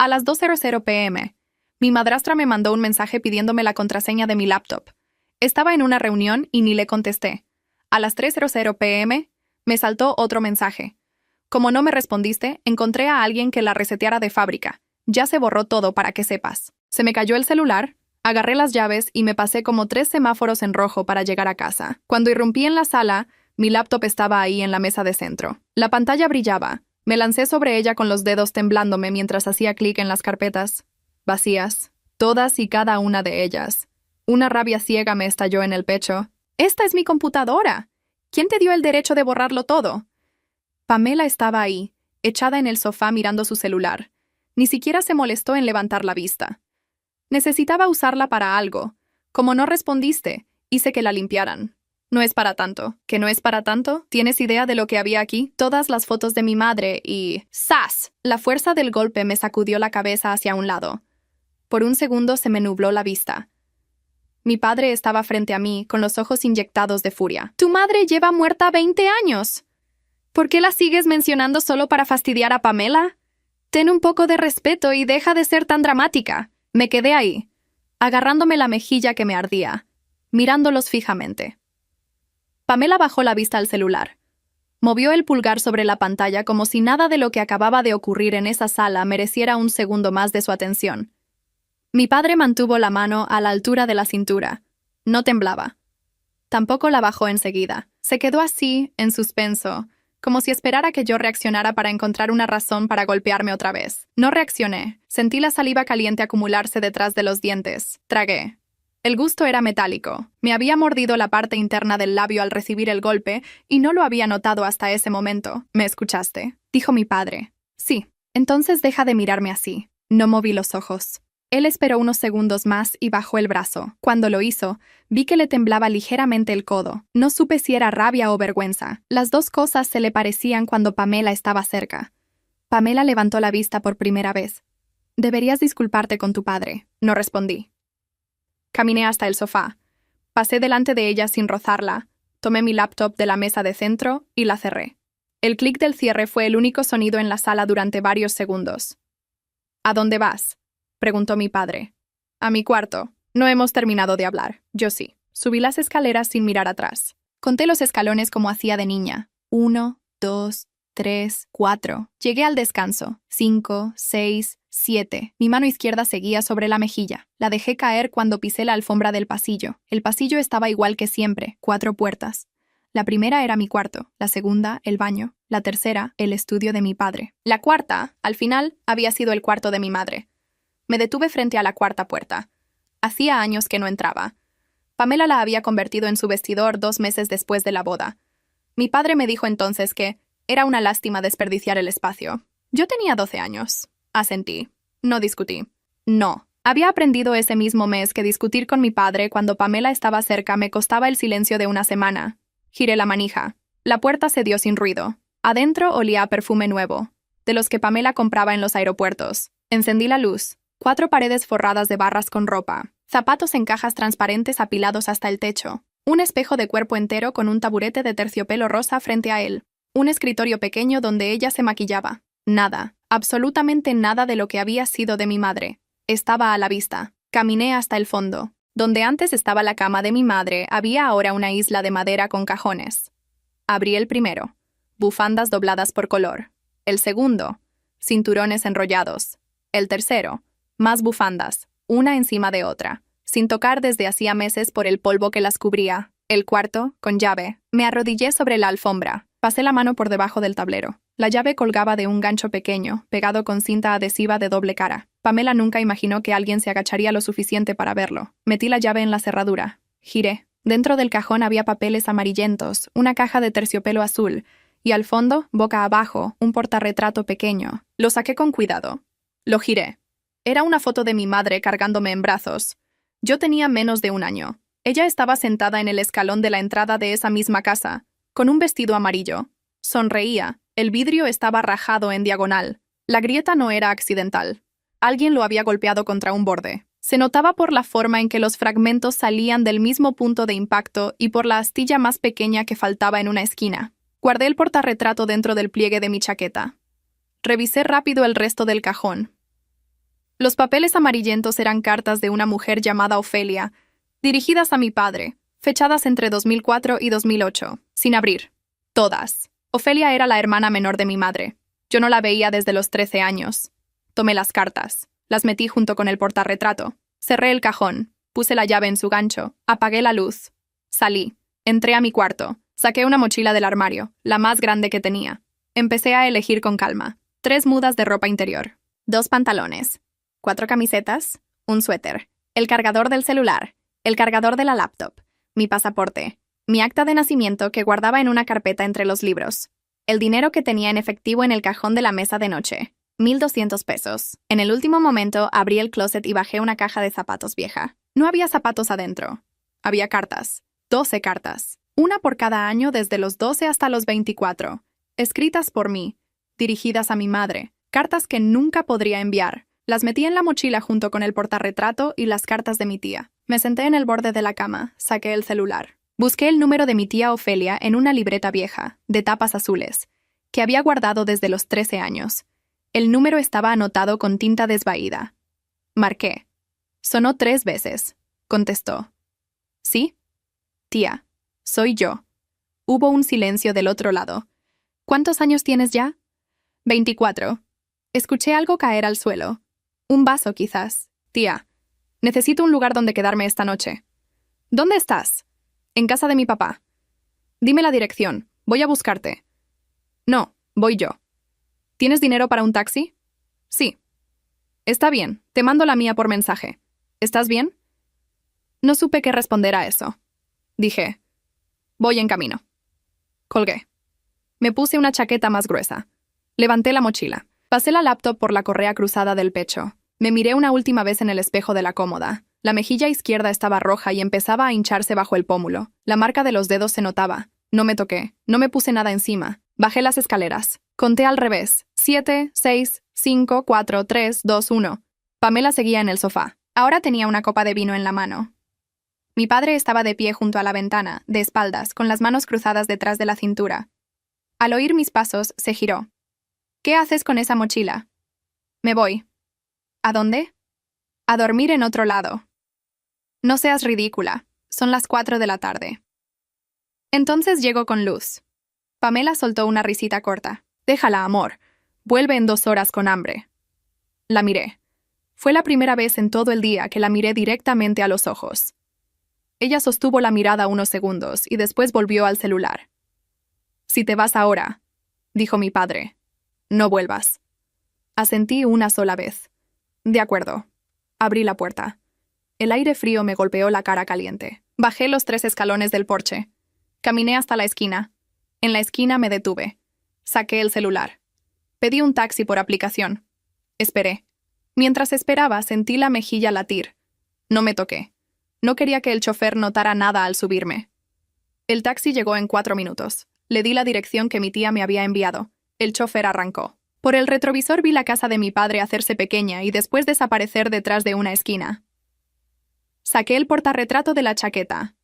A las 2:00 p.m., mi madrastra me mandó un mensaje pidiéndome la contraseña de mi laptop. Estaba en una reunión y ni le contesté. A las 3:00 p.m., me saltó otro mensaje. Como no me respondiste, encontré a alguien que la reseteara de fábrica. Ya se borró todo para que sepas. Se me cayó el celular, agarré las llaves y me pasé como 3 semáforos en rojo para llegar a casa. Cuando irrumpí en la sala, mi laptop estaba ahí en la mesa de centro. La pantalla brillaba. Me lancé sobre ella con los dedos temblándome mientras hacía clic en las carpetas. Vacías. Todas y cada una de ellas. Una rabia ciega me estalló en el pecho. ¡Esta es mi computadora! ¿Quién te dio el derecho de borrarlo todo? Pamela estaba ahí, echada en el sofá mirando su celular. Ni siquiera se molestó en levantar la vista. Necesitaba usarla para algo. Como no respondiste, hice que la limpiaran. No es para tanto. ¿Que no es para tanto? ¿Tienes idea de lo que había aquí? Todas las fotos de mi madre y... ¡zas! La fuerza del golpe me sacudió la cabeza hacia un lado. Por un segundo se me nubló la vista. Mi padre estaba frente a mí, con los ojos inyectados de furia. ¡Tu madre lleva muerta 20 años! ¿Por qué la sigues mencionando solo para fastidiar a Pamela? Ten un poco de respeto y deja de ser tan dramática. Me quedé ahí, agarrándome la mejilla que me ardía, mirándolos fijamente. Pamela bajó la vista al celular. Movió el pulgar sobre la pantalla como si nada de lo que acababa de ocurrir en esa sala mereciera un segundo más de su atención. Mi padre mantuvo la mano a la altura de la cintura. No temblaba. Tampoco la bajó enseguida. Se quedó así, en suspenso, como si esperara que yo reaccionara para encontrar una razón para golpearme otra vez. No reaccioné. Sentí la saliva caliente acumularse detrás de los dientes. Tragué. El gusto era metálico. Me había mordido la parte interna del labio al recibir el golpe y no lo había notado hasta ese momento. ¿Me escuchaste?, dijo mi padre. Sí. Entonces deja de mirarme así. No moví los ojos. Él esperó unos segundos más y bajó el brazo. Cuando lo hizo, vi que le temblaba ligeramente el codo. No supe si era rabia o vergüenza. Las dos cosas se le parecían cuando Pamela estaba cerca. Pamela levantó la vista por primera vez. Deberías disculparte con tu padre. No respondí. Caminé hasta el sofá. Pasé delante de ella sin rozarla. Tomé mi laptop de la mesa de centro y la cerré. El clic del cierre fue el único sonido en la sala durante varios segundos. ¿A dónde vas?, preguntó mi padre. A mi cuarto. No hemos terminado de hablar. Yo sí. Subí las escaleras sin mirar atrás. Conté los escalones como hacía de niña. 1, 2, 3, 4. Llegué al descanso. 5, 6, 7. Mi mano izquierda seguía sobre la mejilla. La dejé caer cuando pisé la alfombra del pasillo. El pasillo estaba igual que siempre. 4 puertas. La primera era mi cuarto. La segunda, el baño. La tercera, el estudio de mi padre. La cuarta, al final, había sido el cuarto de mi madre. Me detuve frente a la cuarta puerta. Hacía años que no entraba. Pamela la había convertido en su vestidor 2 meses después de la boda. Mi padre me dijo entonces que era una lástima desperdiciar el espacio. Yo tenía 12 años. Asentí. No discutí. No. Había aprendido ese mismo mes que discutir con mi padre cuando Pamela estaba cerca me costaba el silencio de una semana. Giré la manija. La puerta cedió sin ruido. Adentro olía a perfume nuevo, de los que Pamela compraba en los aeropuertos. Encendí la luz. 4 paredes forradas de barras con ropa, zapatos en cajas transparentes apilados hasta el techo, un espejo de cuerpo entero con un taburete de terciopelo rosa frente a él, un escritorio pequeño donde ella se maquillaba. Nada, absolutamente nada de lo que había sido de mi madre. Estaba a la vista. Caminé hasta el fondo. Donde antes estaba la cama de mi madre, había ahora una isla de madera con cajones. Abrí el primero. Bufandas dobladas por color. El segundo. Cinturones enrollados. El tercero. Más bufandas, una encima de otra, sin tocar desde hacía meses por el polvo que las cubría. El cuarto, con llave. Me arrodillé sobre la alfombra. Pasé la mano por debajo del tablero. La llave colgaba de un gancho pequeño, pegado con cinta adhesiva de doble cara. Pamela nunca imaginó que alguien se agacharía lo suficiente para verlo. Metí la llave en la cerradura. Giré. Dentro del cajón había papeles amarillentos, una caja de terciopelo azul, y al fondo, boca abajo, un portarretrato pequeño. Lo saqué con cuidado. Lo giré. Era una foto de mi madre cargándome en brazos. Yo tenía menos de 1 año. Ella estaba sentada en el escalón de la entrada de esa misma casa, con un vestido amarillo. Sonreía. El vidrio estaba rajado en diagonal. La grieta no era accidental. Alguien lo había golpeado contra un borde. Se notaba por la forma en que los fragmentos salían del mismo punto de impacto y por la astilla más pequeña que faltaba en una esquina. Guardé el portarretrato dentro del pliegue de mi chaqueta. Revisé rápido el resto del cajón. Los papeles amarillentos eran cartas de una mujer llamada Ofelia, dirigidas a mi padre, fechadas entre 2004 y 2008, sin abrir. Todas. Ofelia era la hermana menor de mi madre. Yo no la veía desde los 13 años. Tomé las cartas, las metí junto con el portarretrato, cerré el cajón, puse la llave en su gancho, apagué la luz. Salí, entré a mi cuarto, saqué una mochila del armario, la más grande que tenía. Empecé a elegir con calma. 3 mudas de ropa interior, 2 pantalones, 4 camisetas, un suéter, el cargador del celular, el cargador de la laptop, mi pasaporte, mi acta de nacimiento que guardaba en una carpeta entre los libros, el dinero que tenía en efectivo en el cajón de la mesa de noche, 1,200 pesos. En el último momento abrí el closet y bajé una caja de zapatos vieja. No había zapatos adentro. Había cartas, 12 cartas, una por cada año desde los 12 hasta los 24, escritas por mí, dirigidas a mi madre, cartas que nunca podría enviar. Las metí en la mochila junto con el portarretrato y las cartas de mi tía. Me senté en el borde de la cama, saqué el celular. Busqué el número de mi tía Ofelia en una libreta vieja, de tapas azules, que había guardado desde los 13 años. El número estaba anotado con tinta desvaída. Marqué. Sonó 3 veces. Contestó. ¿Sí? Tía, soy yo. Hubo un silencio del otro lado. ¿Cuántos años tienes ya? 24. Escuché algo caer al suelo. Un vaso, quizás. Tía, necesito un lugar donde quedarme esta noche. ¿Dónde estás? En casa de mi papá. Dime la dirección. Voy a buscarte. No, voy yo. ¿Tienes dinero para un taxi? Sí. Está bien, te mando la mía por mensaje. ¿Estás bien? No supe qué responder a eso. Dije, voy en camino. Colgué. Me puse una chaqueta más gruesa. Levanté la mochila. Pasé la laptop por la correa cruzada del pecho. Me miré una última vez en el espejo de la cómoda. La mejilla izquierda estaba roja y empezaba a hincharse bajo el pómulo. La marca de los dedos se notaba. No me toqué. No me puse nada encima. Bajé las escaleras. Conté al revés. 7, 6, 5, 4, 3, 2, 1. Pamela seguía en el sofá. Ahora tenía una copa de vino en la mano. Mi padre estaba de pie junto a la ventana, de espaldas, con las manos cruzadas detrás de la cintura. Al oír mis pasos, se giró. ¿Qué haces con esa mochila? Me voy. ¿A dónde? A dormir en otro lado. No seas ridícula. Son las 4 de la tarde. Entonces llego con luz. Pamela soltó una risita corta. Déjala, amor. Vuelve en 2 horas con hambre. La miré. Fue la primera vez en todo el día que la miré directamente a los ojos. Ella sostuvo la mirada unos segundos y después volvió al celular. Si te vas ahora, dijo mi padre, no vuelvas. Asentí una sola vez. De acuerdo. Abrí la puerta. El aire frío me golpeó la cara caliente. Bajé los 3 escalones del porche. Caminé hasta la esquina. En la esquina me detuve. Saqué el celular. Pedí un taxi por aplicación. Esperé. Mientras esperaba, sentí la mejilla latir. No me toqué. No quería que el chofer notara nada al subirme. El taxi llegó en 4 minutos. Le di la dirección que mi tía me había enviado. El chofer arrancó. Por el retrovisor vi la casa de mi padre hacerse pequeña y después desaparecer detrás de una esquina. Saqué el portarretrato de la chaqueta.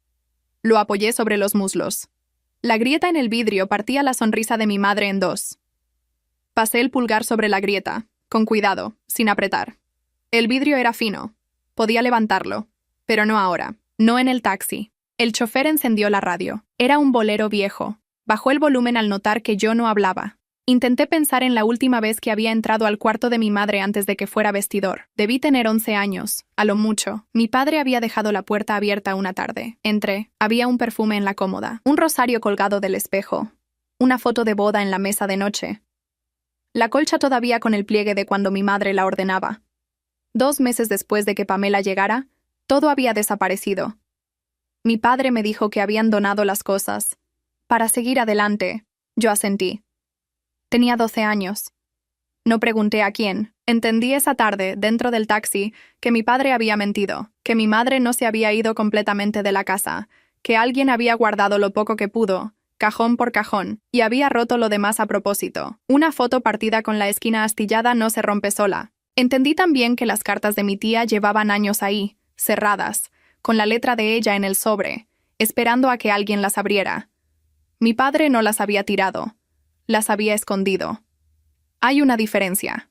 Lo apoyé sobre los muslos. La grieta en el vidrio partía la sonrisa de mi madre en 2. Pasé el pulgar sobre la grieta, con cuidado, sin apretar. El vidrio era fino. Podía levantarlo. Pero no ahora. No en el taxi. El chofer encendió la radio. Era un bolero viejo. Bajó el volumen al notar que yo no hablaba. Intenté pensar en la última vez que había entrado al cuarto de mi madre antes de que fuera vestidor. Debí tener 11 años, a lo mucho. Mi padre había dejado la puerta abierta una tarde. Entré. Había un perfume en la cómoda, un rosario colgado del espejo, una foto de boda en la mesa de noche. La colcha todavía con el pliegue de cuando mi madre la ordenaba. 2 meses después de que Pamela llegara, todo había desaparecido. Mi padre me dijo que habían donado las cosas. Para seguir adelante, yo asentí. Tenía 12 años. No pregunté a quién. Entendí esa tarde, dentro del taxi, que mi padre había mentido, que mi madre no se había ido completamente de la casa, que alguien había guardado lo poco que pudo, cajón por cajón, y había roto lo demás a propósito. Una foto partida con la esquina astillada no se rompe sola. Entendí también que las cartas de mi tía llevaban años ahí, cerradas, con la letra de ella en el sobre, esperando a que alguien las abriera. Mi padre no las había tirado. Las había escondido. Hay una diferencia.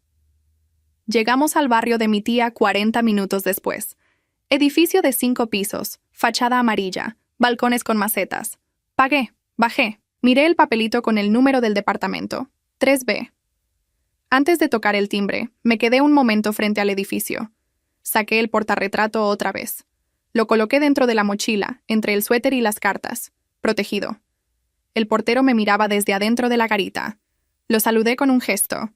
Llegamos al barrio de mi tía 40 minutos después. Edificio de 5 pisos, fachada amarilla, balcones con macetas. Pagué, bajé. Miré el papelito con el número del departamento. 3B. Antes de tocar el timbre, me quedé un momento frente al edificio. Saqué el portarretrato otra vez. Lo coloqué dentro de la mochila, entre el suéter y las cartas, protegido. El portero me miraba desde adentro de la garita. Lo saludé con un gesto.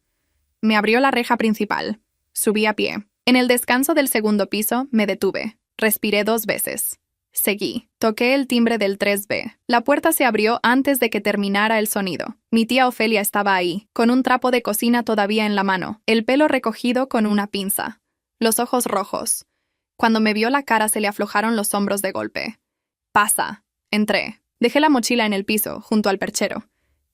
Me abrió la reja principal. Subí a pie. En el descanso del segundo piso, me detuve. Respiré 2 veces. Seguí. Toqué el timbre del 3B. La puerta se abrió antes de que terminara el sonido. Mi tía Ofelia estaba ahí, con un trapo de cocina todavía en la mano, el pelo recogido con una pinza, los ojos rojos. Cuando me vio la cara se le aflojaron los hombros de golpe. «Pasa». Entré. Dejé la mochila en el piso, junto al perchero.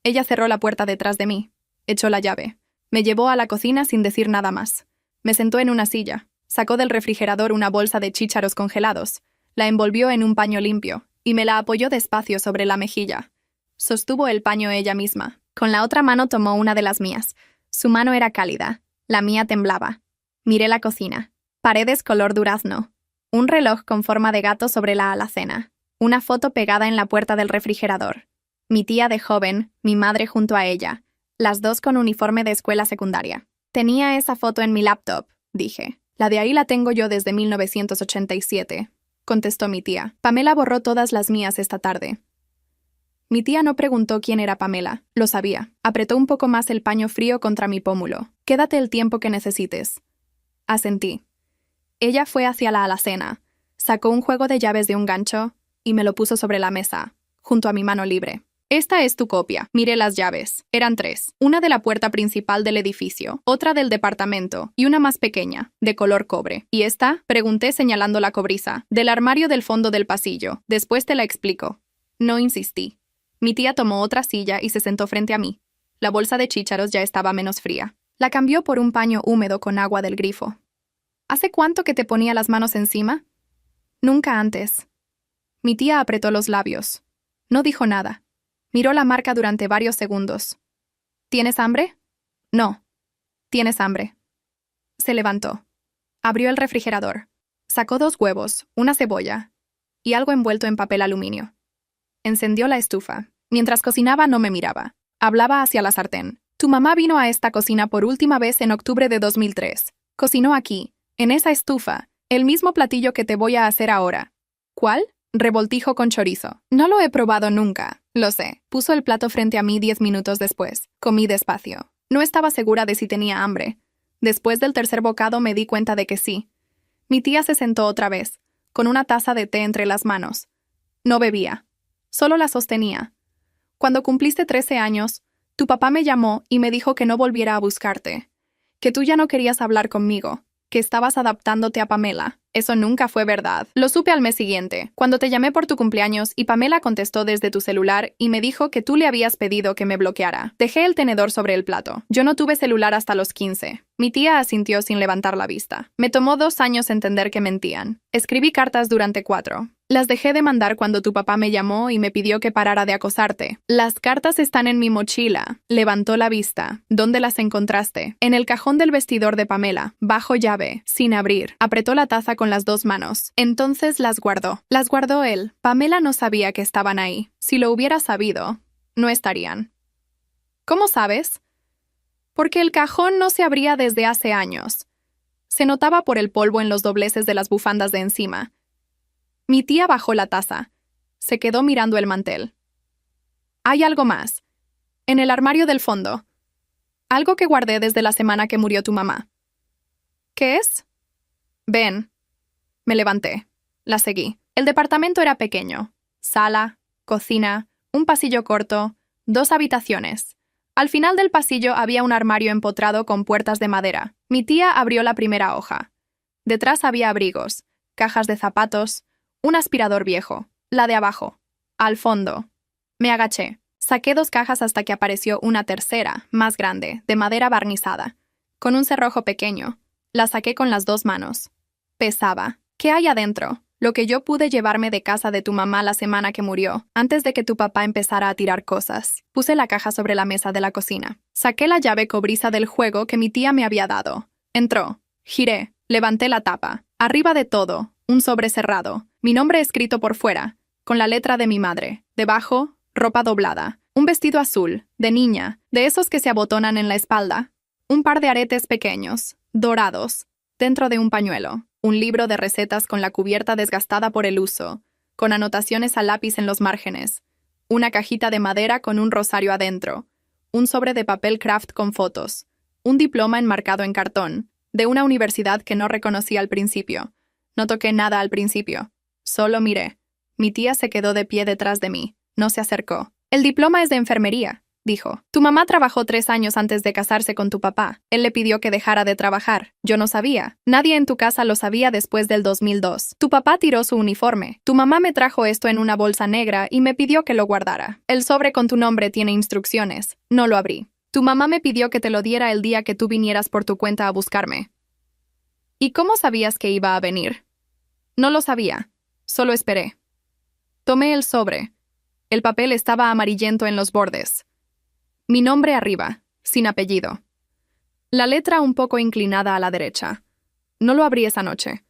Ella cerró la puerta detrás de mí. Echó la llave. Me llevó a la cocina sin decir nada más. Me sentó en una silla. Sacó del refrigerador una bolsa de chícharos congelados. La envolvió en un paño limpio y me la apoyó despacio sobre la mejilla. Sostuvo el paño ella misma. Con la otra mano tomó una de las mías. Su mano era cálida. La mía temblaba. Miré la cocina. Paredes color durazno. Un reloj con forma de gato sobre la alacena. Una foto pegada en la puerta del refrigerador. Mi tía de joven, mi madre junto a ella. Las dos con uniforme de escuela secundaria. Tenía esa foto en mi laptop, dije. La de ahí la tengo yo desde 1987. Contestó mi tía. Pamela borró todas las mías esta tarde. Mi tía no preguntó quién era Pamela. Lo sabía. Apretó un poco más el paño frío contra mi pómulo. Quédate el tiempo que necesites. Asentí. Ella fue hacia la alacena. Sacó un juego de llaves de un gancho y me lo puso sobre la mesa, junto a mi mano libre. Esta es tu copia. Miré las llaves. Eran 3. Una de la puerta principal del edificio, otra del departamento y una más pequeña, de color cobre. ¿Y esta? Pregunté señalando la cobriza. Del armario del fondo del pasillo. Después te la explico. No insistí. Mi tía tomó otra silla y se sentó frente a mí. La bolsa de chícharos ya estaba menos fría. La cambió por un paño húmedo con agua del grifo. ¿Hace cuánto que te ponía las manos encima? Nunca antes. Mi tía apretó los labios. No dijo nada. Miró la marca durante varios segundos. ¿Tienes hambre? No. ¿Tienes hambre? Se levantó. Abrió el refrigerador. Sacó 2 huevos, una cebolla y algo envuelto en papel aluminio. Encendió la estufa. Mientras cocinaba no me miraba. Hablaba hacia la sartén. Tu mamá vino a esta cocina por última vez en octubre de 2003. Cocinó aquí, en esa estufa, el mismo platillo que te voy a hacer ahora. ¿Cuál? Revoltijo con chorizo. No lo he probado nunca. Lo sé. Puso el plato frente a mí 10 minutos después. Comí despacio. No estaba segura de si tenía hambre. Después del tercer bocado me di cuenta de que sí. Mi tía se sentó otra vez, con una taza de té entre las manos. No bebía. Solo la sostenía. Cuando cumpliste 13 años, tu papá me llamó y me dijo que no volviera a buscarte. Que tú ya no querías hablar conmigo. Que estabas adaptándote a Pamela. Eso nunca fue verdad. Lo supe al mes siguiente, cuando te llamé por tu cumpleaños y Pamela contestó desde tu celular y me dijo que tú le habías pedido que me bloqueara. Dejé el tenedor sobre el plato. Yo no tuve celular hasta los 15. Mi tía asintió sin levantar la vista. Me tomó 2 años entender que mentían. Escribí cartas durante 4. Las dejé de mandar cuando tu papá me llamó y me pidió que parara de acosarte. Las cartas están en mi mochila. Levantó la vista. ¿Dónde las encontraste? En el cajón del vestidor de Pamela, bajo llave, sin abrir. Apretó la taza con las 2 manos. Entonces las guardó. Las guardó él. Pamela no sabía que estaban ahí. Si lo hubiera sabido, no estarían. ¿Cómo sabes? Porque el cajón no se abría desde hace años. Se notaba por el polvo en los dobleces de las bufandas de encima. Mi tía bajó la taza. Se quedó mirando el mantel. Hay algo más. En el armario del fondo. Algo que guardé desde la semana que murió tu mamá. ¿Qué es? Ven. Me levanté. La seguí. El departamento era pequeño. Sala, cocina, un pasillo corto, 2 habitaciones. Al final del pasillo había un armario empotrado con puertas de madera. Mi tía abrió la primera hoja. Detrás había abrigos, cajas de zapatos, un aspirador viejo, la de abajo. Al fondo. Me agaché. Saqué 2 cajas hasta que apareció una tercera, más grande, de madera barnizada, con un cerrojo pequeño. La saqué con las 2 manos. Pesaba. ¿Qué hay adentro? Lo que yo pude llevarme de casa de tu mamá la semana que murió, antes de que tu papá empezara a tirar cosas. Puse la caja sobre la mesa de la cocina. Saqué la llave cobriza del juego que mi tía me había dado. Entró. Giré. Levanté la tapa. Arriba de todo, un sobre cerrado. Mi nombre escrito por fuera, con la letra de mi madre. Debajo, ropa doblada. Un vestido azul, de niña, de esos que se abotonan en la espalda. Un par de aretes pequeños, dorados, dentro de un pañuelo. Un libro de recetas con la cubierta desgastada por el uso, con anotaciones a lápiz en los márgenes. Una cajita de madera con un rosario adentro. Un sobre de papel craft con fotos. Un diploma enmarcado en cartón, de una universidad que no reconocí al principio. No toqué nada al principio. Solo miré. Mi tía se quedó de pie detrás de mí. No se acercó. El diploma es de enfermería, dijo. Tu mamá trabajó 3 años antes de casarse con tu papá. Él le pidió que dejara de trabajar. Yo no sabía. Nadie en tu casa lo sabía después del 2002. Tu papá tiró su uniforme. Tu mamá me trajo esto en una bolsa negra y me pidió que lo guardara. El sobre con tu nombre tiene instrucciones. No lo abrí. Tu mamá me pidió que te lo diera el día que tú vinieras por tu cuenta a buscarme. ¿Y cómo sabías que iba a venir? No lo sabía. Solo esperé. Tomé el sobre. El papel estaba amarillento en los bordes. Mi nombre arriba, sin apellido. La letra un poco inclinada a la derecha. No lo abrí esa noche.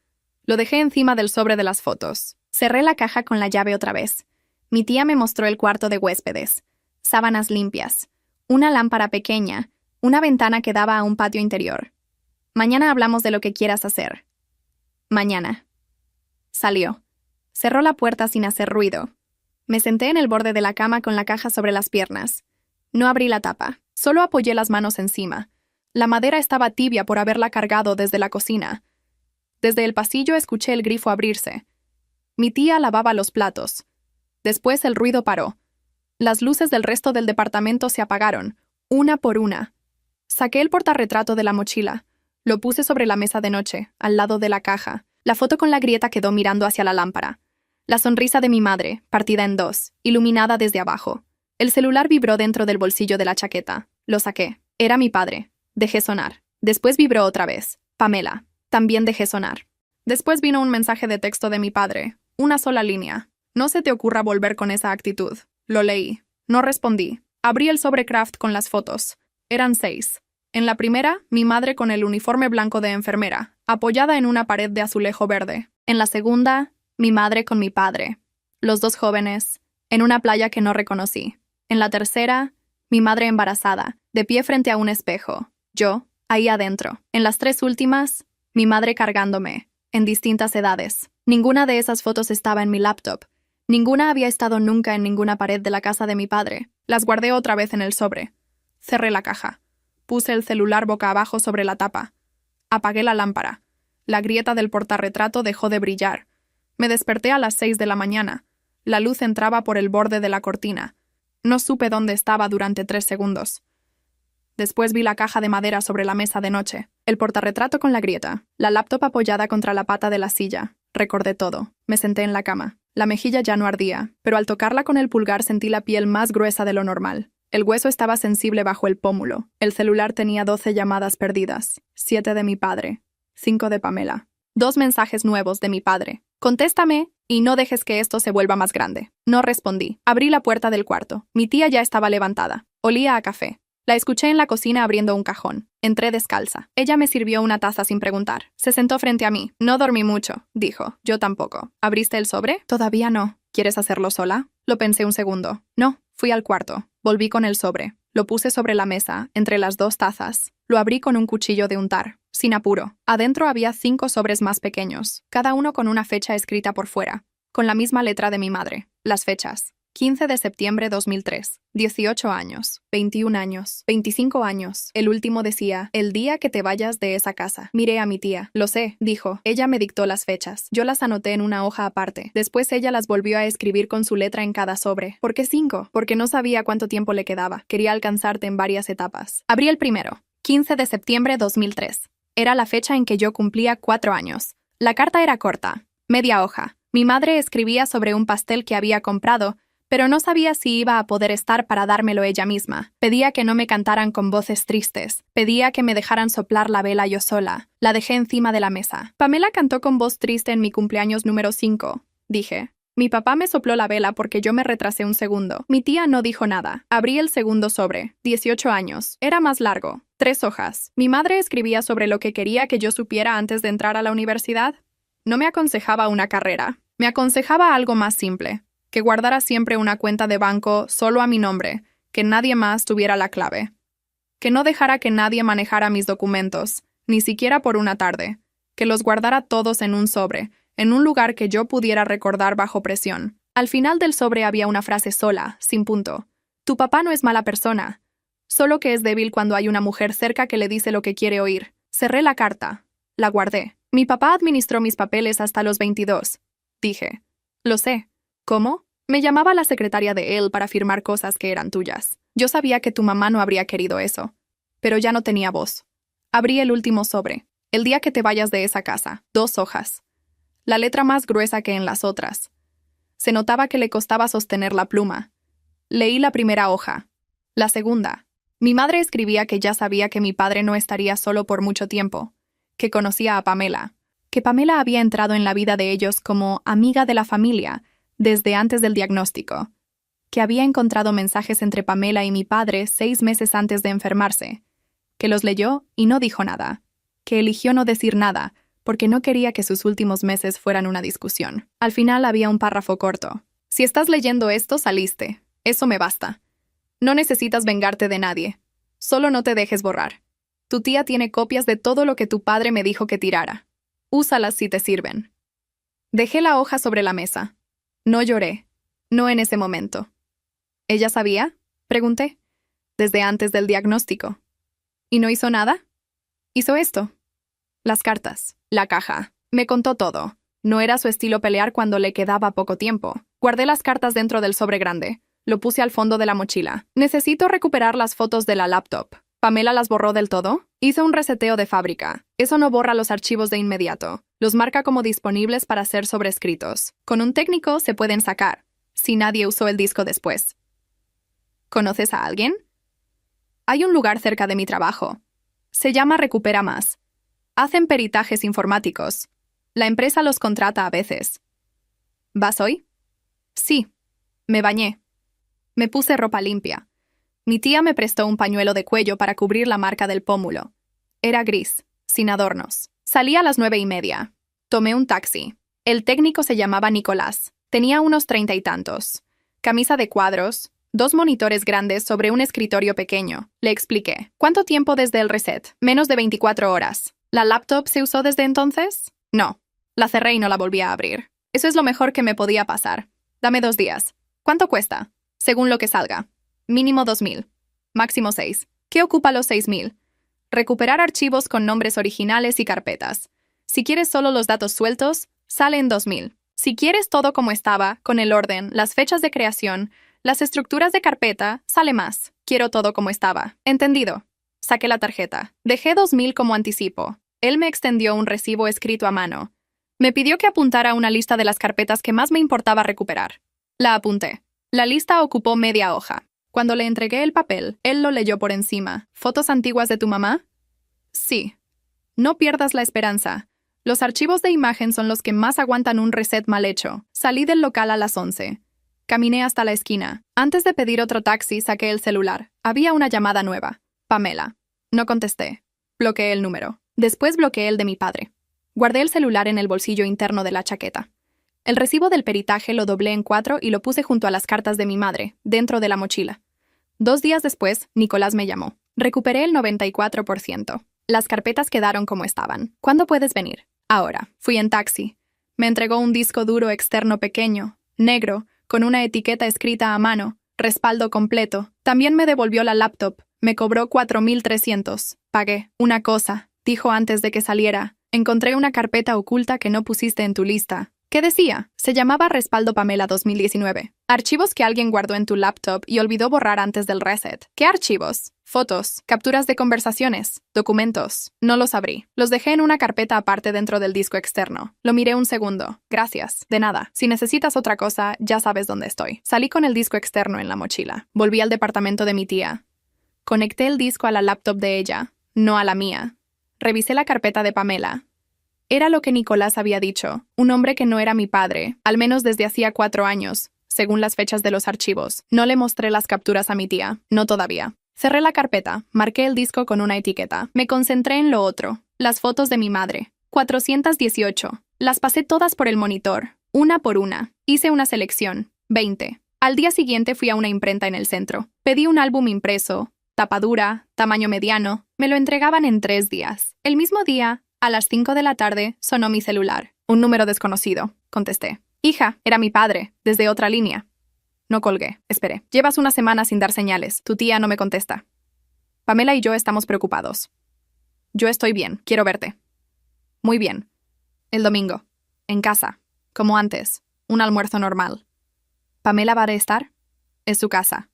Lo dejé encima del sobre de las fotos. Cerré la caja con la llave otra vez. Mi tía me mostró el cuarto de huéspedes. Sábanas limpias. Una lámpara pequeña. Una ventana que daba a un patio interior. Mañana hablamos de lo que quieras hacer. Mañana. Salió. Cerró la puerta sin hacer ruido. Me senté en el borde de la cama con la caja sobre las piernas. No abrí la tapa. Solo apoyé las manos encima. La madera estaba tibia por haberla cargado desde la cocina. Desde el pasillo escuché el grifo abrirse. Mi tía lavaba los platos. Después el ruido paró. Las luces del resto del departamento se apagaron, una por una. Saqué el portarretrato de la mochila. Lo puse sobre la mesa de noche, al lado de la caja. La foto con la grieta quedó mirando hacia la lámpara. La sonrisa de mi madre, partida en 2, iluminada desde abajo. El celular vibró dentro del bolsillo de la chaqueta. Lo saqué. Era mi padre. Dejé sonar. Después vibró otra vez. Pamela. También dejé sonar. Después vino un mensaje de texto de mi padre. Una sola línea. No se te ocurra volver con esa actitud. Lo leí. No respondí. Abrí el sobre craft con las fotos. Eran 6. En la primera, mi madre con el uniforme blanco de enfermera, apoyada en una pared de azulejo verde. En la segunda, mi madre con mi padre. Los 2 jóvenes, en una playa que no reconocí. En la tercera, mi madre embarazada, de pie frente a un espejo. Yo, ahí adentro. En las 3 últimas, mi madre cargándome, en distintas edades. Ninguna de esas fotos estaba en mi laptop. Ninguna había estado nunca en ninguna pared de la casa de mi padre. Las guardé otra vez en el sobre. Cerré la caja. Puse el celular boca abajo sobre la tapa. Apagué la lámpara. La grieta del portarretrato dejó de brillar. Me desperté a las 6 de la mañana. La luz entraba por el borde de la cortina. No supe dónde estaba durante 3 segundos. Después vi la caja de madera sobre la mesa de noche, el portarretrato con la grieta, la laptop apoyada contra la pata de la silla. Recordé todo. Me senté en la cama. La mejilla ya no ardía, pero al tocarla con el pulgar sentí la piel más gruesa de lo normal. El hueso estaba sensible bajo el pómulo. El celular tenía 12 llamadas perdidas. 7 de mi padre. 5 de Pamela. 2 mensajes nuevos de mi padre. Contéstame y no dejes que esto se vuelva más grande. No respondí. Abrí la puerta del cuarto. Mi tía ya estaba levantada. Olía a café. La escuché en la cocina abriendo un cajón. Entré descalza. Ella me sirvió una taza sin preguntar. Se sentó frente a mí. No dormí mucho, dijo. Yo tampoco. ¿Abriste el sobre? Todavía no. ¿Quieres hacerlo sola? Lo pensé un segundo. No. Fui al cuarto. Volví con el sobre. Lo puse sobre la mesa, entre las 2 tazas. Lo abrí con un cuchillo de untar, sin apuro. Adentro había 5 sobres más pequeños, cada uno con una fecha escrita por fuera, con la misma letra de mi madre. Las fechas: 15 de septiembre 2003, 18 años, 21 años, 25 años. El último decía, el día que te vayas de esa casa. Miré a mi tía. Lo sé, dijo. Ella me dictó las fechas. Yo las anoté en una hoja aparte. Después ella las volvió a escribir con su letra en cada sobre. ¿Por qué 5? Porque no sabía cuánto tiempo le quedaba. Quería alcanzarte en varias etapas. Abrí el primero. 15 de septiembre 2003. Era la fecha en que yo cumplía 4 años. La carta era corta, media hoja. Mi madre escribía sobre un pastel que había comprado, pero no sabía si iba a poder estar para dármelo ella misma. Pedía que no me cantaran con voces tristes. Pedía que me dejaran soplar la vela yo sola. La dejé encima de la mesa. Pamela cantó con voz triste en mi cumpleaños número 5, dije. Mi papá me sopló la vela porque yo me retrasé un segundo. Mi tía no dijo nada. Abrí el segundo sobre. 18 años. Era más largo. 3 hojas. Mi madre escribía sobre lo que quería que yo supiera antes de entrar a la universidad. No me aconsejaba una carrera. Me aconsejaba algo más simple. Que guardara siempre una cuenta de banco solo a mi nombre. Que nadie más tuviera la clave. Que no dejara que nadie manejara mis documentos, ni siquiera por una tarde. Que los guardara todos en un sobre, en un lugar que yo pudiera recordar bajo presión. Al final del sobre había una frase sola, sin punto. Tu papá no es mala persona, solo que es débil cuando hay una mujer cerca que le dice lo que quiere oír. Cerré la carta. La guardé. Mi papá administró mis papeles hasta los 22. Dije. Lo sé. ¿Cómo? Me llamaba la secretaria de él para firmar cosas que eran tuyas. Yo sabía que tu mamá no habría querido eso. Pero ya no tenía voz. Abrí el último sobre. El día que te vayas de esa casa. 2 hojas. La letra más gruesa que en las otras. Se notaba que le costaba sostener la pluma. Leí la primera hoja. La segunda. Mi madre escribía que ya sabía que mi padre no estaría solo por mucho tiempo. Que conocía a Pamela. Que Pamela había entrado en la vida de ellos como amiga de la familia desde antes del diagnóstico. Que había encontrado mensajes entre Pamela y mi padre 6 meses antes de enfermarse. Que los leyó y no dijo nada. Que eligió no decir nada, porque no quería que sus últimos meses fueran una discusión. Al final había un párrafo corto. Si estás leyendo esto, saliste. Eso me basta. No necesitas vengarte de nadie. Solo no te dejes borrar. Tu tía tiene copias de todo lo que tu padre me dijo que tirara. Úsalas si te sirven. Dejé la hoja sobre la mesa. No lloré. No en ese momento. ¿Ella sabía? Pregunté. Desde antes del diagnóstico. ¿Y no hizo nada? Hizo esto. Las cartas. La caja. Me contó todo. No era su estilo pelear cuando le quedaba poco tiempo. Guardé las cartas dentro del sobre grande. Lo puse al fondo de la mochila. Necesito recuperar las fotos de la laptop. ¿Pamela las borró del todo? Hizo un reseteo de fábrica. Eso no borra los archivos de inmediato. Los marca como disponibles para ser sobrescritos. Con un técnico se pueden sacar, si nadie usó el disco después. ¿Conoces a alguien? Hay un lugar cerca de mi trabajo. Se llama Recupera Más. Hacen peritajes informáticos. La empresa los contrata a veces. ¿Vas hoy? Sí. Me bañé. Me puse ropa limpia. Mi tía me prestó un pañuelo de cuello para cubrir la marca del pómulo. Era gris, sin adornos. Salí a las 9:30. Tomé un taxi. El técnico se llamaba Nicolás. Tenía unos 30 y tantos. Camisa de cuadros, 2 monitores grandes sobre un escritorio pequeño. Le expliqué. ¿Cuánto tiempo desde el reset? Menos de 24 horas. ¿La laptop se usó desde entonces? No. La cerré y no la volví a abrir. Eso es lo mejor que me podía pasar. Dame 2 días. ¿Cuánto cuesta? Según lo que salga. Mínimo 2,000. Máximo 6. ¿Qué ocupa los 6,000? Recuperar archivos con nombres originales y carpetas. Si quieres solo los datos sueltos, sale en 2,000. Si quieres todo como estaba, con el orden, las fechas de creación, las estructuras de carpeta, sale más. Quiero todo como estaba. Entendido. Saqué la tarjeta. Dejé 2,000 como anticipo. Él me extendió un recibo escrito a mano. Me pidió que apuntara una lista de las carpetas que más me importaba recuperar. La apunté. La lista ocupó media hoja. Cuando le entregué el papel, él lo leyó por encima. ¿Fotos antiguas de tu mamá? Sí. No pierdas la esperanza. Los archivos de imagen son los que más aguantan un reset mal hecho. Salí del local a las 11. Caminé hasta la esquina. Antes de pedir otro taxi, saqué el celular. Había una llamada nueva. Pamela. No contesté. Bloqueé el número. Después bloqueé el de mi padre. Guardé el celular en el bolsillo interno de la chaqueta. El recibo del peritaje lo doblé en 4 y lo puse junto a las cartas de mi madre, dentro de la mochila. 2 días después, Nicolás me llamó. Recuperé el 94%. Las carpetas quedaron como estaban. ¿Cuándo puedes venir? Ahora. Fui en taxi. Me entregó un disco duro externo pequeño, negro, con una etiqueta escrita a mano, respaldo completo. También me devolvió la laptop. Me cobró 4,300. Pagué. Una cosa, dijo antes de que saliera. Encontré una carpeta oculta que no pusiste en tu lista. ¿Qué decía? Se llamaba Respaldo Pamela 2019. Archivos que alguien guardó en tu laptop y olvidó borrar antes del reset. ¿Qué archivos? Fotos, capturas de conversaciones, documentos. No los abrí. Los dejé en una carpeta aparte dentro del disco externo. Lo miré un segundo. Gracias. De nada. Si necesitas otra cosa, ya sabes dónde estoy. Salí con el disco externo en la mochila. Volví al departamento de mi tía. Conecté el disco a la laptop de ella, no a la mía. Revisé la carpeta de Pamela. Era lo que Nicolás había dicho, un hombre que no era mi padre, al menos desde hacía 4 años, según las fechas de los archivos. No le mostré las capturas a mi tía, no todavía. Cerré la carpeta, marqué el disco con una etiqueta. Me concentré en lo otro, las fotos de mi madre. 418. Las pasé todas por el monitor, una por una. Hice una selección, 20. Al día siguiente fui a una imprenta en el centro. Pedí un álbum impreso, tapadura, tamaño mediano. Me lo entregaban en 3 días. El mismo día, a las 5 de la tarde, sonó mi celular. Un número desconocido, contesté. Hija, era mi padre, desde otra línea. No colgué. Esperé. Llevas una semana sin dar señales. Tu tía no me contesta. Pamela y yo estamos preocupados. Yo estoy bien. Quiero verte. Muy bien. El domingo. En casa. Como antes. Un almuerzo normal. ¿Pamela va a estar? Es su casa.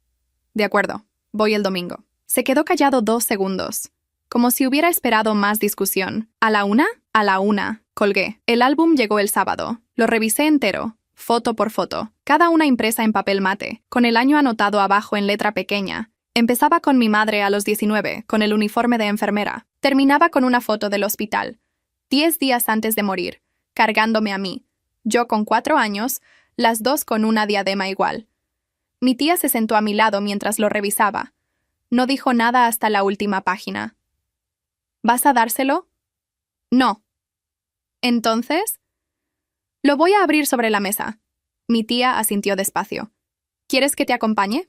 De acuerdo. Voy el domingo. Se quedó callado 2 segundos. Como si hubiera esperado más discusión. ¿A la 1? A la 1. Colgué. El álbum llegó el sábado. Lo revisé entero. Foto por foto, cada una impresa en papel mate, con el año anotado abajo en letra pequeña. Empezaba con mi madre a los 19, con el uniforme de enfermera. Terminaba con una foto del hospital, 10 días antes de morir, cargándome a mí. Yo con 4 años, las dos con una diadema igual. Mi tía se sentó a mi lado mientras lo revisaba. No dijo nada hasta la última página. ¿Vas a dárselo? No. ¿Entonces? Lo voy a abrir sobre la mesa. Mi tía asintió despacio. ¿Quieres que te acompañe?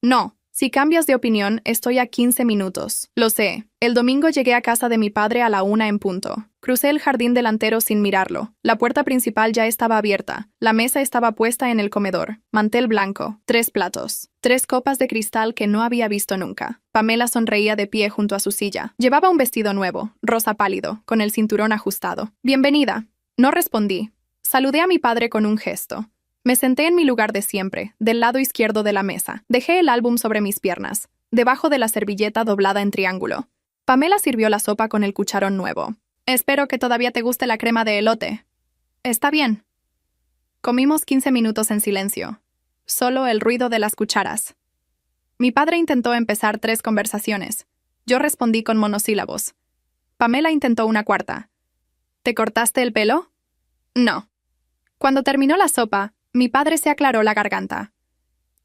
No. Si cambias de opinión, estoy a 15 minutos. Lo sé. El domingo llegué a casa de mi padre a la 1 en punto. Crucé el jardín delantero sin mirarlo. La puerta principal ya estaba abierta. La mesa estaba puesta en el comedor. Mantel blanco. 3 platos. 3 copas de cristal que no había visto nunca. Pamela sonreía de pie junto a su silla. Llevaba un vestido nuevo, rosa pálido, con el cinturón ajustado. Bienvenida. No respondí. Saludé a mi padre con un gesto. Me senté en mi lugar de siempre, del lado izquierdo de la mesa. Dejé el álbum sobre mis piernas, debajo de la servilleta doblada en triángulo. Pamela sirvió la sopa con el cucharón nuevo. Espero que todavía te guste la crema de elote. Está bien. Comimos 15 minutos en silencio. Solo el ruido de las cucharas. Mi padre intentó empezar 3 conversaciones. Yo respondí con monosílabos. Pamela intentó una cuarta. ¿Te cortaste el pelo? No. Cuando terminó la sopa, mi padre se aclaró la garganta.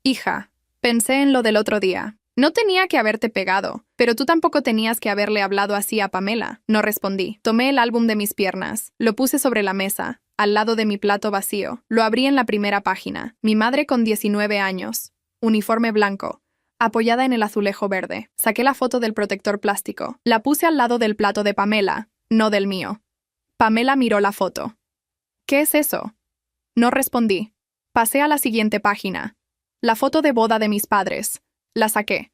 Hija, pensé en lo del otro día. No tenía que haberte pegado, pero tú tampoco tenías que haberle hablado así a Pamela. No respondí. Tomé el álbum de mis piernas, lo puse sobre la mesa, al lado de mi plato vacío. Lo abrí en la primera página. Mi madre con 19 años. Uniforme blanco. Apoyada en el azulejo verde. Saqué la foto del protector plástico. La puse al lado del plato de Pamela, no del mío. Pamela miró la foto. ¿Qué es eso? No respondí. Pasé a la siguiente página. La foto de boda de mis padres. La saqué.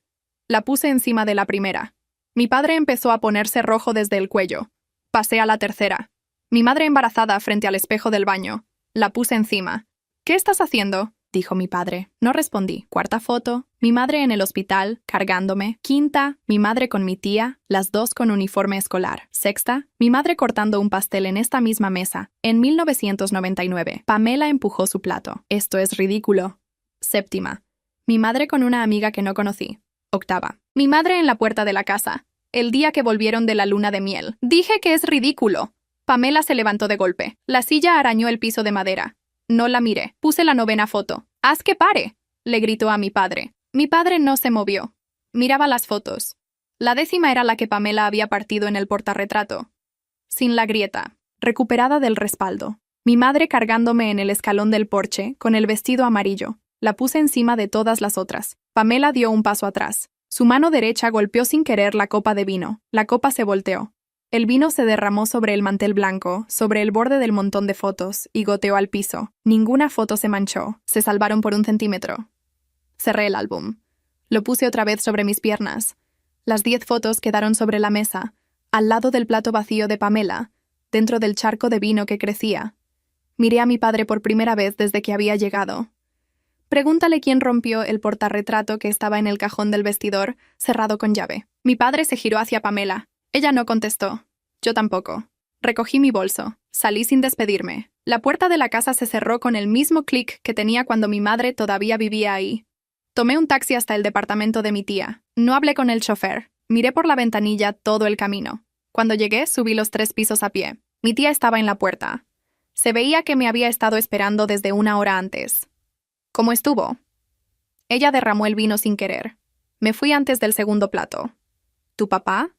La puse encima de la primera. Mi padre empezó a ponerse rojo desde el cuello. Pasé a la tercera. Mi madre embarazada frente al espejo del baño. La puse encima. ¿Qué estás haciendo?, dijo mi padre. No respondí. Cuarta foto. Mi madre en el hospital, cargándome. Quinta, mi madre con mi tía, las dos con uniforme escolar. Sexta, mi madre cortando un pastel en esta misma mesa. En 1999. Pamela empujó su plato. Esto es ridículo. Séptima. Mi madre con una amiga que no conocí. Octava. Mi madre en la puerta de la casa. El día que volvieron de la luna de miel. Dije que es ridículo. Pamela se levantó de golpe. La silla arañó el piso de madera. No la miré. Puse la 9ª foto. ¡Haz que pare!, le gritó a mi padre. Mi padre no se movió. Miraba las fotos. La 10ª era la que Pamela había partido en el portarretrato. Sin la grieta. Recuperada del respaldo. Mi madre cargándome en el escalón del porche, con el vestido amarillo. La puse encima de todas las otras. Pamela dio un paso atrás. Su mano derecha golpeó sin querer la copa de vino. La copa se volteó. El vino se derramó sobre el mantel blanco, sobre el borde del montón de fotos, y goteó al piso. Ninguna foto se manchó. Se salvaron por 1 centímetro. Cerré el álbum. Lo puse otra vez sobre mis piernas. Las 10 fotos quedaron sobre la mesa, al lado del plato vacío de Pamela, dentro del charco de vino que crecía. Miré a mi padre por primera vez desde que había llegado. Pregúntale quién rompió el portarretrato que estaba en el cajón del vestidor, cerrado con llave. Mi padre se giró hacia Pamela. Ella no contestó. Yo tampoco. Recogí mi bolso. Salí sin despedirme. La puerta de la casa se cerró con el mismo clic que tenía cuando mi madre todavía vivía ahí. Tomé un taxi hasta el departamento de mi tía. No hablé con el chofer. Miré por la ventanilla todo el camino. Cuando llegué, subí los 3 pisos a pie. Mi tía estaba en la puerta. Se veía que me había estado esperando desde 1 hora antes. ¿Cómo estuvo? Ella derramó el vino sin querer. Me fui antes del segundo plato. ¿Tu papá?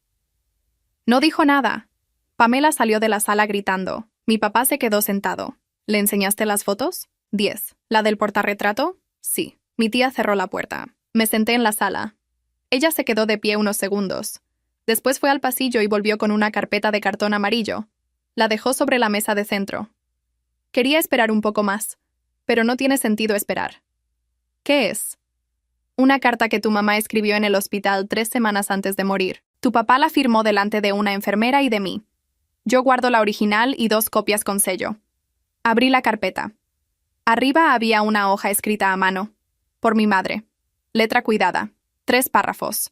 No dijo nada. Pamela salió de la sala gritando. Mi papá se quedó sentado. ¿Le enseñaste las fotos? 10. ¿La del portarretrato? Sí. Mi tía cerró la puerta. Me senté en la sala. Ella se quedó de pie unos segundos. Después fue al pasillo y volvió con una carpeta de cartón amarillo. La dejó sobre la mesa de centro. Quería esperar un poco más, pero no tiene sentido esperar. ¿Qué es? Una carta que tu mamá escribió en el hospital 3 semanas antes de morir. Tu papá la firmó delante de una enfermera y de mí. Yo guardo la original y 2 copias con sello. Abrí la carpeta. Arriba había una hoja escrita a mano. Por mi madre. Letra cuidada. 3 párrafos.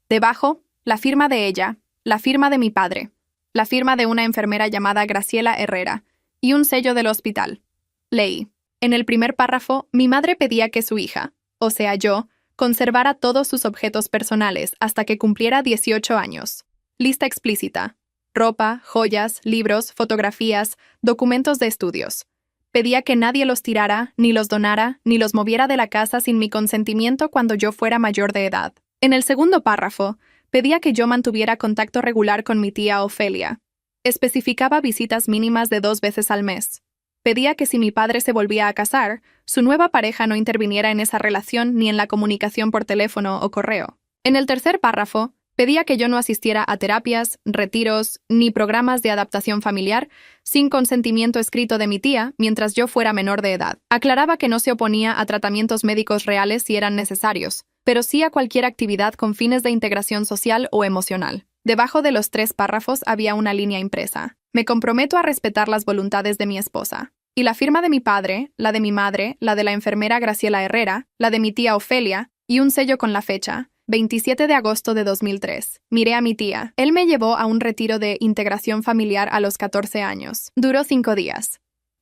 Debajo, la firma de ella, la firma de mi padre, la firma de una enfermera llamada Graciela Herrera y un sello del hospital. Leí. En el primer párrafo, mi madre pedía que su hija, o sea yo, conservara todos sus objetos personales hasta que cumpliera 18 años. Lista explícita. Ropa, joyas, libros, fotografías, documentos de estudios. Pedía que nadie los tirara, ni los donara, ni los moviera de la casa sin mi consentimiento cuando yo fuera mayor de edad. En el segundo párrafo, pedía que yo mantuviera contacto regular con mi tía Ofelia. Especificaba visitas mínimas de 2 veces al mes. Pedía que si mi padre se volvía a casar, su nueva pareja no interviniera en esa relación ni en la comunicación por teléfono o correo. En el tercer párrafo, pedía que yo no asistiera a terapias, retiros, ni programas de adaptación familiar sin consentimiento escrito de mi tía mientras yo fuera menor de edad. Aclaraba que no se oponía a tratamientos médicos reales si eran necesarios, pero sí a cualquier actividad con fines de integración social o emocional. Debajo de los 3 párrafos había una línea impresa. Me comprometo a respetar las voluntades de mi esposa. Y la firma de mi padre, la de mi madre, la de la enfermera Graciela Herrera, la de mi tía Ofelia, y un sello con la fecha, 27 de agosto de 2003. Miré a mi tía. Él me llevó a un retiro de integración familiar a los 14 años. Duró 5 días.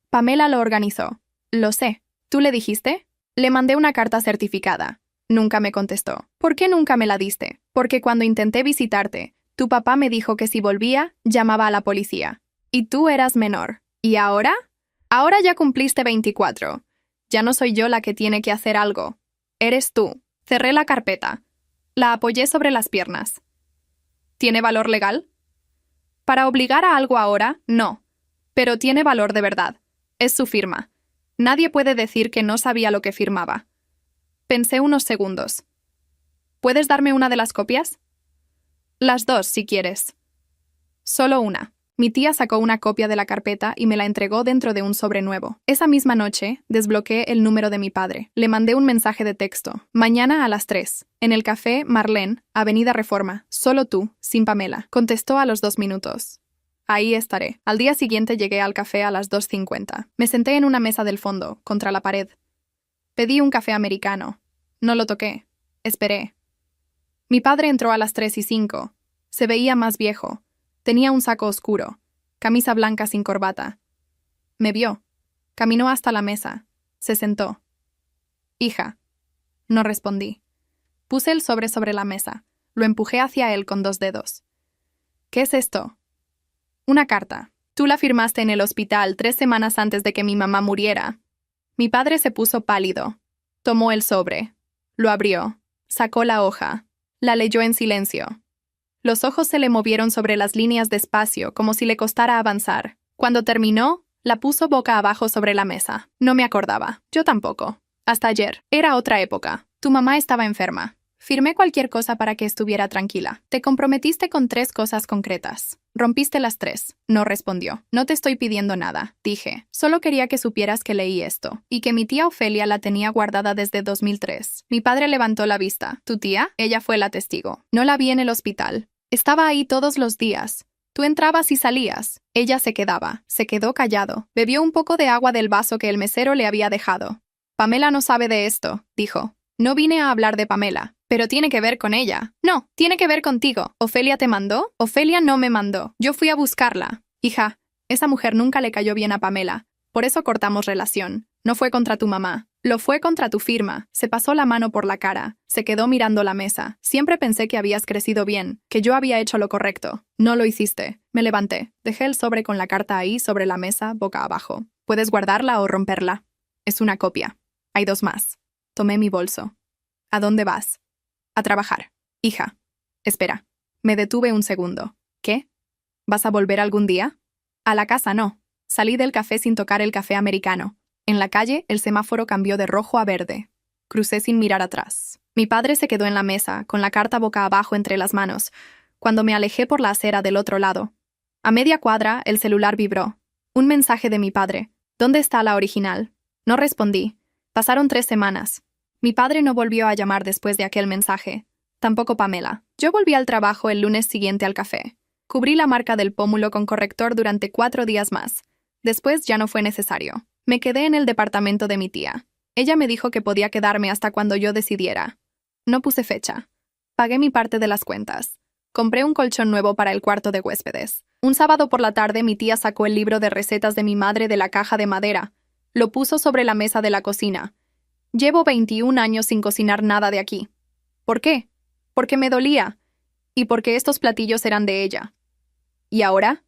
Pamela lo organizó. Lo sé. ¿Tú le dijiste? Le mandé una carta certificada. Nunca me contestó. ¿Por qué nunca me la diste? Porque cuando intenté visitarte, tu papá me dijo que si volvía, llamaba a la policía. Y tú eras menor. ¿Y ahora? Ahora ya cumpliste 24. Ya no soy yo la que tiene que hacer algo. Eres tú. Cerré la carpeta. La apoyé sobre las piernas. ¿Tiene valor legal? Para obligar a algo ahora, no. Pero tiene valor de verdad. Es su firma. Nadie puede decir que no sabía lo que firmaba. Pensé unos segundos. ¿Puedes darme una de las copias? Las 2, si quieres. Solo una. Mi tía sacó una copia de la carpeta y me la entregó dentro de un sobre nuevo. Esa misma noche, desbloqueé el número de mi padre. Le mandé un mensaje de texto. Mañana a las 3. En el café Marlene, Avenida Reforma. Solo tú, sin Pamela. Contestó a los 2 minutos. Ahí estaré. Al día siguiente llegué al café a las 2:50. Me senté en una mesa del fondo, contra la pared. Pedí un café americano. No lo toqué. Esperé. Mi padre entró a las 3:05. Se veía más viejo. Tenía un saco oscuro, camisa blanca sin corbata. Me vio. Caminó hasta la mesa. Se sentó. Hija. No respondí. Puse el sobre la mesa. Lo empujé hacia él con 2 dedos. ¿Qué es esto? Una carta. Tú la firmaste en el hospital 3 semanas antes de que mi mamá muriera. Mi padre se puso pálido. Tomó el sobre. Lo abrió. Sacó la hoja. La leyó en silencio. Los ojos se le movieron sobre las líneas despacio, como si le costara avanzar. Cuando terminó, la puso boca abajo sobre la mesa. No me acordaba. Yo tampoco. Hasta ayer. Era otra época. Tu mamá estaba enferma. Firmé cualquier cosa para que estuviera tranquila. Te comprometiste con 3 cosas concretas. Rompiste las 3. No respondió. No te estoy pidiendo nada, dije. Solo quería que supieras que leí esto, y que mi tía Ofelia la tenía guardada desde 2003. Mi padre levantó la vista. ¿Tu tía? Ella fue la testigo. No la vi en el hospital. Estaba ahí todos los días. Tú entrabas y salías. Ella se quedaba. Se quedó callado. Bebió un poco de agua del vaso que el mesero le había dejado. Pamela no sabe de esto, dijo. No vine a hablar de Pamela. Pero tiene que ver con ella. No, tiene que ver contigo. ¿Ofelia te mandó? Ofelia no me mandó. Yo fui a buscarla. Hija, esa mujer nunca le cayó bien a Pamela. Por eso cortamos relación. No fue contra tu mamá. Lo fue contra tu firma. Se pasó la mano por la cara. Se quedó mirando la mesa. Siempre pensé que habías crecido bien, que yo había hecho lo correcto. No lo hiciste. Me levanté. Dejé el sobre con la carta ahí sobre la mesa, boca abajo. Puedes guardarla o romperla. Es una copia. Hay 2 más. Tomé mi bolso. ¿A dónde vas? A trabajar. Hija. Espera. Me detuve un segundo. ¿Qué? ¿Vas a volver algún día? A la casa no. Salí del café sin tocar el café americano. En la calle, el semáforo cambió de rojo a verde. Crucé sin mirar atrás. Mi padre se quedó en la mesa, con la carta boca abajo entre las manos, cuando me alejé por la acera del otro lado. A media cuadra, el celular vibró. Un mensaje de mi padre. ¿Dónde está la original? No respondí. Pasaron 3 semanas. Mi padre no volvió a llamar después de aquel mensaje. Tampoco Pamela. Yo volví al trabajo el lunes siguiente al café. Cubrí la marca del pómulo con corrector durante 4 días más. Después ya no fue necesario. Me quedé en el departamento de mi tía. Ella me dijo que podía quedarme hasta cuando yo decidiera. No puse fecha. Pagué mi parte de las cuentas. Compré un colchón nuevo para el cuarto de huéspedes. Un sábado por la tarde mi tía sacó el libro de recetas de mi madre de la caja de madera. Lo puso sobre la mesa de la cocina. Llevo 21 años sin cocinar nada de aquí. ¿Por qué? Porque me dolía. Y porque estos platillos eran de ella. ¿Y ahora?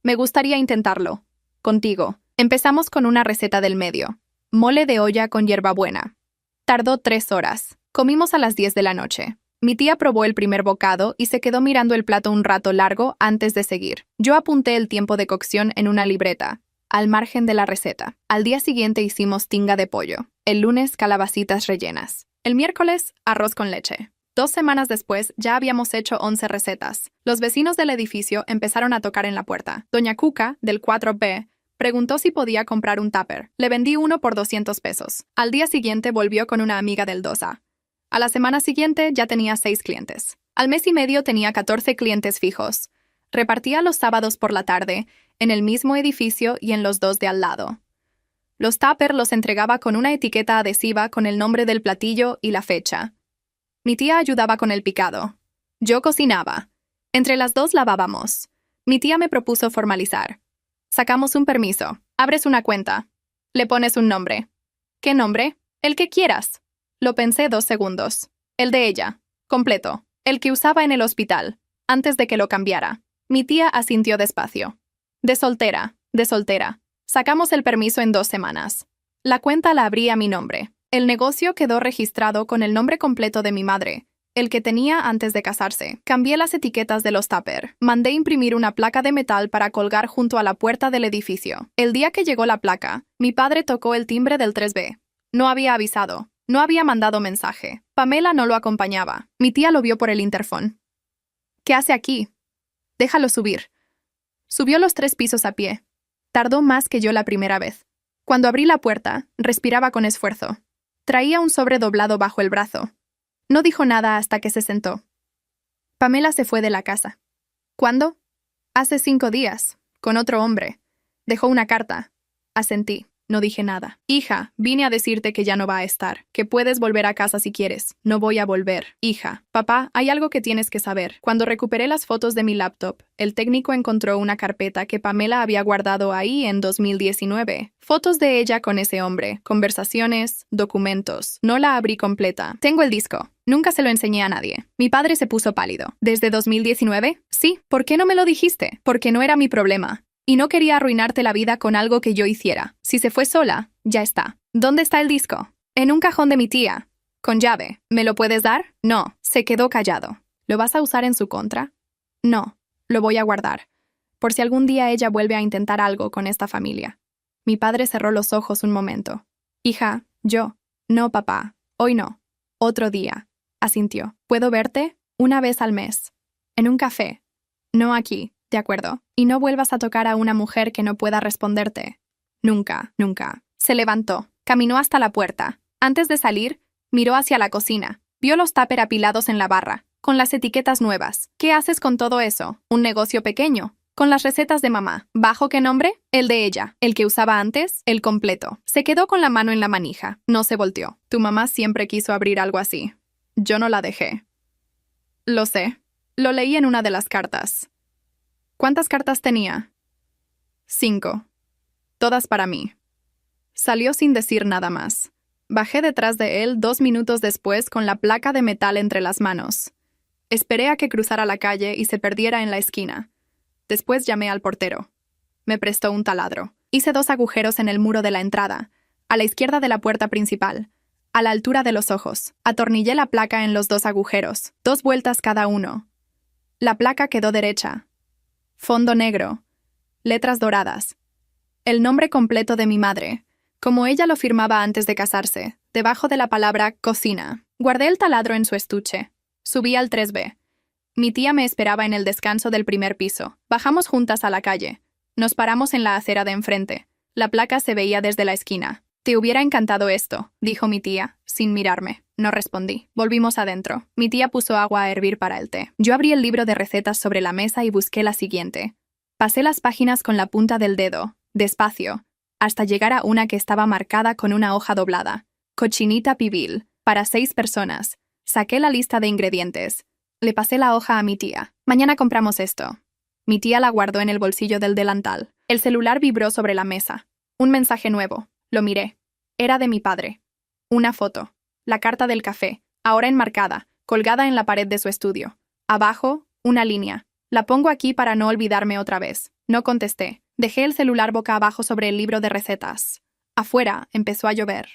Me gustaría intentarlo. Contigo. Empezamos con una receta del medio. Mole de olla con hierbabuena. Tardó 3 horas. Comimos a las 10 de la noche. Mi tía probó el primer bocado y se quedó mirando el plato un rato largo antes de seguir. Yo apunté el tiempo de cocción en una libreta, al margen de la receta. Al día siguiente hicimos tinga de pollo. El lunes, calabacitas rellenas. El miércoles, arroz con leche. 2 semanas después, ya habíamos hecho 11 recetas. Los vecinos del edificio empezaron a tocar en la puerta. Doña Cuca, del 4B, preguntó si podía comprar un tupper. Le vendí uno por 200 pesos. Al día siguiente volvió con una amiga del 2A. A la semana siguiente ya tenía 6 clientes. Al mes y medio tenía 14 clientes fijos. Repartía los sábados por la tarde, en el mismo edificio y en los 2 de al lado. Los tuppers los entregaba con una etiqueta adhesiva con el nombre del platillo y la fecha. Mi tía ayudaba con el picado. Yo cocinaba. Entre las 2 lavábamos. Mi tía me propuso formalizar. Sacamos un permiso. Abres una cuenta. Le pones un nombre. ¿Qué nombre? El que quieras. Lo pensé 2 segundos. El de ella. Completo. El que usaba en el hospital. Antes de que lo cambiara. Mi tía asintió despacio. De soltera. De soltera. Sacamos el permiso en 2 semanas. La cuenta la abrí a mi nombre. El negocio quedó registrado con el nombre completo de mi madre, el que tenía antes de casarse. Cambié las etiquetas de los tupper. Mandé imprimir una placa de metal para colgar junto a la puerta del edificio. El día que llegó la placa, mi padre tocó el timbre del 3B. No había avisado. No había mandado mensaje. Pamela no lo acompañaba. Mi tía lo vio por el interfón. ¿Qué hace aquí? Déjalo subir. Subió los 3 pisos a pie. Tardó más que yo la primera vez. Cuando abrí la puerta, respiraba con esfuerzo. Traía un sobre doblado bajo el brazo. No dijo nada hasta que se sentó. Pamela se fue de la casa. ¿Cuándo? Hace 5 días, con otro hombre. Dejó una carta. Asentí. No dije nada. Hija, vine a decirte que ya no va a estar, que puedes volver a casa si quieres. No voy a volver. Hija, papá, hay algo que tienes que saber. Cuando recuperé las fotos de mi laptop, el técnico encontró una carpeta que Pamela había guardado ahí en 2019. Fotos de ella con ese hombre, conversaciones, documentos. No la abrí completa. Tengo el disco. Nunca se lo enseñé a nadie. Mi padre se puso pálido. ¿Desde 2019? Sí. ¿Por qué no me lo dijiste? Porque no era mi problema. Y no quería arruinarte la vida con algo que yo hiciera. Si se fue sola, ya está. ¿Dónde está el disco? En un cajón de mi tía. Con llave. ¿Me lo puedes dar? No. Se quedó callado. ¿Lo vas a usar en su contra? No. Lo voy a guardar. Por si algún día ella vuelve a intentar algo con esta familia. Mi padre cerró los ojos un momento. Hija, yo. No, papá. Hoy no. Otro día. Asintió. ¿Puedo verte? Una vez al mes. En un café. No aquí. De acuerdo. Y no vuelvas a tocar a una mujer que no pueda responderte. Nunca, nunca. Se levantó. Caminó hasta la puerta. Antes de salir, miró hacia la cocina. Vio los tupper apilados en la barra, con las etiquetas nuevas. ¿Qué haces con todo eso? Un negocio pequeño. Con las recetas de mamá. ¿Bajo qué nombre? El de ella. El que usaba antes, el completo. Se quedó con la mano en la manija. No se volteó. Tu mamá siempre quiso abrir algo así. Yo no la dejé. Lo sé. Lo leí en una de las cartas. ¿Cuántas cartas tenía? 5. Todas para mí. Salió sin decir nada más. Bajé detrás de él 2 minutos después con la placa de metal entre las manos. Esperé a que cruzara la calle y se perdiera en la esquina. Después llamé al portero. Me prestó un taladro. Hice 2 agujeros en el muro de la entrada, a la izquierda de la puerta principal, a la altura de los ojos. Atornillé la placa en los 2 agujeros, 2 vueltas cada uno. La placa quedó derecha. Fondo negro. Letras doradas. El nombre completo de mi madre, como ella lo firmaba antes de casarse, debajo de la palabra cocina. Guardé el taladro en su estuche. Subí al 3B. Mi tía me esperaba en el descanso del primer piso. Bajamos juntas a la calle. Nos paramos en la acera de enfrente. La placa se veía desde la esquina. «Te hubiera encantado esto», dijo mi tía, sin mirarme. No respondí. Volvimos adentro. Mi tía puso agua a hervir para el té. Yo abrí el libro de recetas sobre la mesa y busqué la siguiente. Pasé las páginas con la punta del dedo, despacio, hasta llegar a una que estaba marcada con una hoja doblada. Cochinita pibil, para 6 personas. Saqué la lista de ingredientes. Le pasé la hoja a mi tía. «Mañana compramos esto». Mi tía la guardó en el bolsillo del delantal. El celular vibró sobre la mesa. Un mensaje nuevo. Lo miré. Era de mi padre. Una foto. La carta del café, ahora enmarcada, colgada en la pared de su estudio. Abajo, una línea. «La pongo aquí para no olvidarme otra vez». No contesté. Dejé el celular boca abajo sobre el libro de recetas. Afuera empezó a llover.